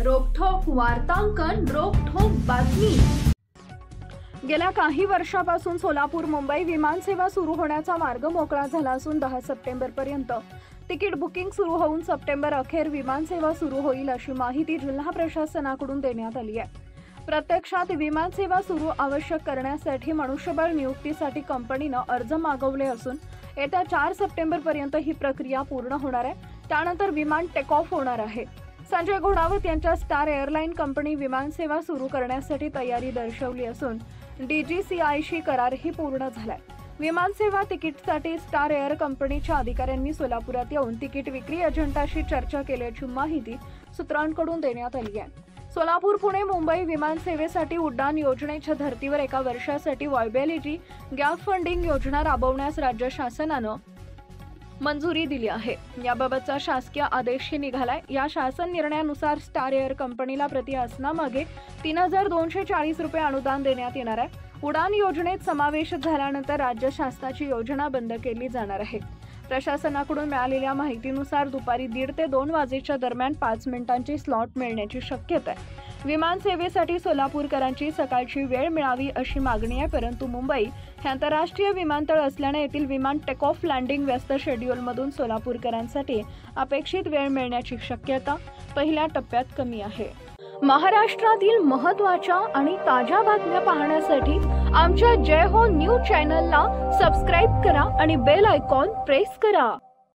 रोखठोक वार्तांकन, रोखठोक बातमी। गेल्या काही वर्षापासून सोलापूर मुंबई विमानसेवा सुरू होण्याचा मार्ग मोकळा झाला असून 10 सप्टेंबर पर्यंत तिकीट बुकिंग सुरू होऊन सप्टेंबर अखेर विमानसेवा सुरू होईल अशी माहिती जिल्हा प्रशासनाकडून देण्यात आली आहे। प्रत्यक्षात विमानसेवा सुरू आवश्यक करण्यासाठी मनुष्यबळ नियुक्तीसाठी कंपनीने अर्ज मागवले असून येत्या 4 सप्टेंबर पर्यंत ही प्रक्रिया पूर्ण होणार आहे। त्यानंतर विमान टेक ऑफ होणार आहे। संजय घोडावत यांच्या स्टार एअरलाइन कंपनी विमानसेवा सुरू करण्यासाठी तयारी दर्शवली असून DGCAशी करारही पूर्ण झालाय। विमानसेवा तिकीटसाठी स्टार एअर कंपनीच्या अधिकाऱ्यांनी सोलापुरात येऊन तिकीट विक्री एजंटाशी चर्चा केल्याची माहिती सूत्रांकडून देण्यात आली आहे। सोलापूर पुणे मुंबई विमानसेवेसाठी उड्डाण योजनेच्या धर्तीवर एका वर्षासाठी व्हायबिलिटी गॅप फंडिंग योजना राबवण्यास राज्य शासनानं मंजुरी दिली आहे। याबाबतचा शासकीय आदेशही निघालाय। या शासन निर्णयानुसार स्टार एअर कंपनीला प्रति आसनामागे 3240 रुपये अनुदान देण्यात येणार आहे। उडान योजनेत समावेश झाल्यानंतर राज्य शासनाची योजना बंद केली जाणार आहे। प्रशासनाकडून मिळालेल्या माहितीनुसार दुपारी 1:30 ते 2 वाजेच्या दरम्यान 5 मिनिटांची स्लॉट मिळण्याची शक्यता आहे। विमानसेवेसाठी सोलापूरकरांची सकाळची वेळ मिळावी अशी मागणी आहे, परंतु मुंबई हे आंतरराष्ट्रीय विमानतळ असल्याने येथील विमान टेक ऑफ लँडिंग व्यस्त शेड्यूलमधून सोलापूरकरांसाठी अपेक्षित वेळ मिळण्याची शक्यता पहिल्या टप्प्यात कमी आहे। महाराष्ट्रातील महत्त्वाच्या आणि ताज्या बातम्या पाहण्यासाठी आमच्या जय हो न्यूज चॅनलला सबस्क्राइब करा आणि बेल आयकॉन प्रेस करा।